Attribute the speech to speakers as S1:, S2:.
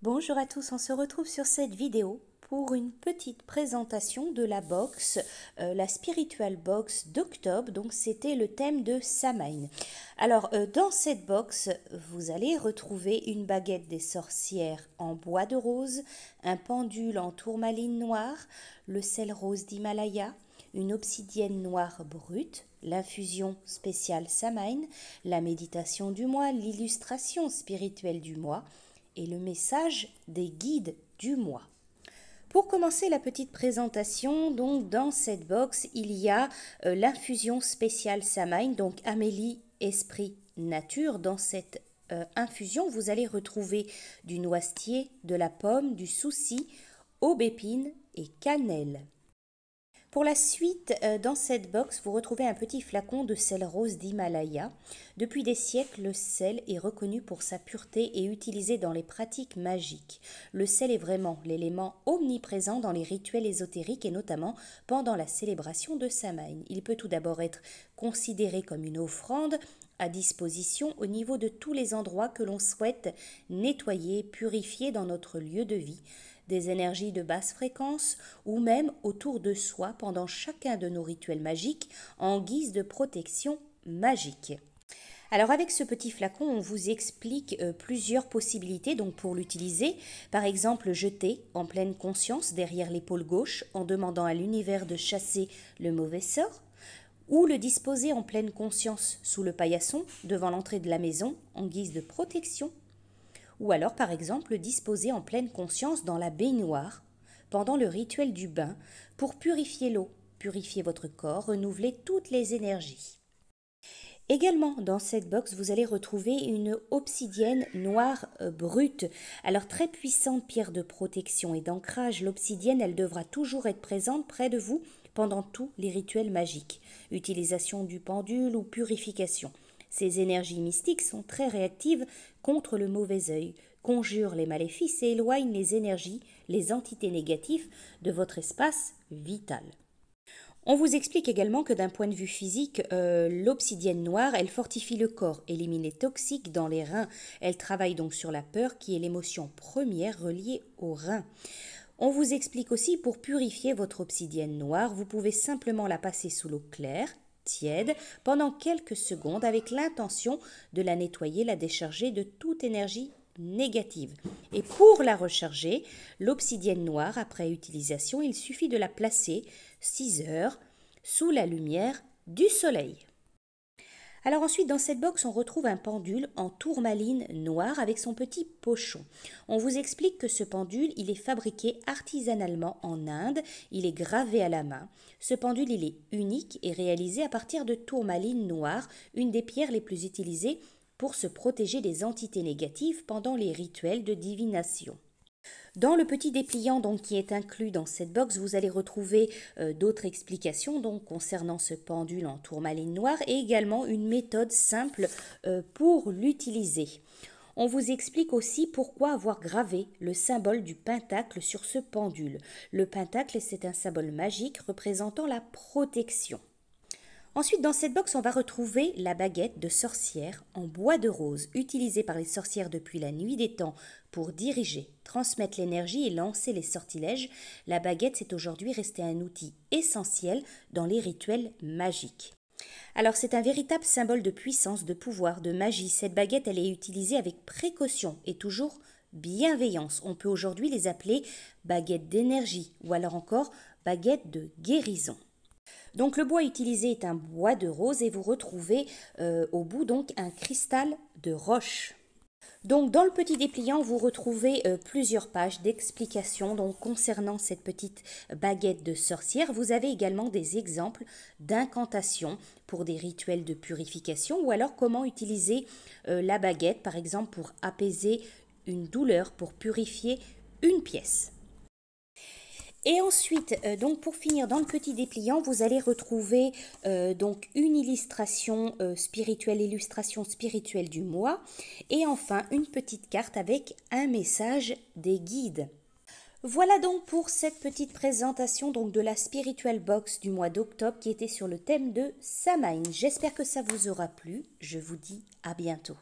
S1: Bonjour à tous, on se retrouve sur cette vidéo pour une petite présentation de la box, la Spiritual Box d'octobre. Donc c'était le thème de Samhain. Alors dans cette box, vous allez retrouver une baguette des sorcières en bois de rose, un pendule en tourmaline noire, le sel rose d'Himalaya, une obsidienne noire brute, l'infusion spéciale Samhain, la méditation du mois, l'illustration spirituelle du mois, et le message des guides du mois. Pour commencer la petite présentation, donc dans cette box, il y a l'infusion spéciale Samhain, donc Amélie, Esprit, Nature. Dans cette infusion, vous allez retrouver du noisetier, de la pomme, du souci, aubépine et cannelle. Pour la suite, dans cette box, vous retrouvez un petit flacon de sel rose d'Himalaya. Depuis des siècles, le sel est reconnu pour sa pureté et utilisé dans les pratiques magiques. Le sel est vraiment l'élément omniprésent dans les rituels ésotériques et notamment pendant la célébration de Samhain. Il peut tout d'abord être considéré comme une offrande à disposition au niveau de tous les endroits que l'on souhaite nettoyer, purifier dans notre lieu de vie, des énergies de basse fréquence ou même autour de soi pendant chacun de nos rituels magiques en guise de protection magique. Alors avec ce petit flacon, on vous explique plusieurs possibilités donc pour l'utiliser. Par exemple, jeter en pleine conscience derrière l'épaule gauche en demandant à l'univers de chasser le mauvais sort, ou le disposer en pleine conscience sous le paillasson devant l'entrée de la maison en guise de protection, ou alors par exemple le disposer en pleine conscience dans la baignoire pendant le rituel du bain pour purifier l'eau, purifier votre corps, renouveler toutes les énergies. Également dans cette box, vous allez retrouver une obsidienne noire brute. Alors très puissante pierre de protection et d'ancrage, l'obsidienne, elle devra toujours être présente près de vous pendant tous les rituels magiques, utilisation du pendule ou purification. Ces énergies mystiques sont très réactives contre le mauvais œil, conjurent les maléfices et éloignent les énergies, les entités négatives de votre espace vital. On vous explique également que d'un point de vue physique, l'obsidienne noire, elle fortifie le corps, élimine les toxiques dans les reins. Elle travaille donc sur la peur qui est l'émotion première reliée aux reins. On vous explique aussi pour purifier votre obsidienne noire, vous pouvez simplement la passer sous l'eau claire, tiède, pendant quelques secondes avec l'intention de la nettoyer, la décharger de toute énergie négative. Et pour la recharger, l'obsidienne noire, après utilisation, il suffit de la placer 6 heures sous la lumière du soleil. Alors ensuite, dans cette box, on retrouve un pendule en tourmaline noire avec son petit pochon. On vous explique que ce pendule, il est fabriqué artisanalement en Inde, il est gravé à la main. Ce pendule, il est unique et réalisé à partir de tourmaline noire, une des pierres les plus utilisées pour se protéger des entités négatives pendant les rituels de divination. Dans le petit dépliant donc, qui est inclus dans cette box, vous allez retrouver d'autres explications donc, concernant ce pendule en tourmaline noire et également une méthode simple pour l'utiliser. On vous explique aussi pourquoi avoir gravé le symbole du pentacle sur ce pendule. Le pentacle, c'est un symbole magique représentant la protection. Ensuite, dans cette box, on va retrouver la baguette de sorcière en bois de rose, utilisée par les sorcières depuis la nuit des temps pour diriger, transmettre l'énergie et lancer les sortilèges. La baguette, c'est aujourd'hui resté un outil essentiel dans les rituels magiques. Alors, c'est un véritable symbole de puissance, de pouvoir, de magie. Cette baguette, elle est utilisée avec précaution et toujours bienveillance. On peut aujourd'hui les appeler baguettes d'énergie ou alors encore baguettes de guérison. Donc le bois utilisé est un bois de rose et vous retrouvez au bout donc un cristal de roche. Donc dans le petit dépliant, vous retrouvez plusieurs pages d'explications donc concernant cette petite baguette de sorcière. Vous avez également des exemples d'incantations pour des rituels de purification ou alors comment utiliser la baguette par exemple pour apaiser une douleur, pour purifier une pièce. Et ensuite, donc pour finir dans le petit dépliant, vous allez retrouver donc une illustration illustration spirituelle du mois, et enfin une petite carte avec un message des guides. Voilà donc pour cette petite présentation donc de la Spiritual Box du mois d'octobre qui était sur le thème de Samhain. J'espère que ça vous aura plu. Je vous dis à bientôt.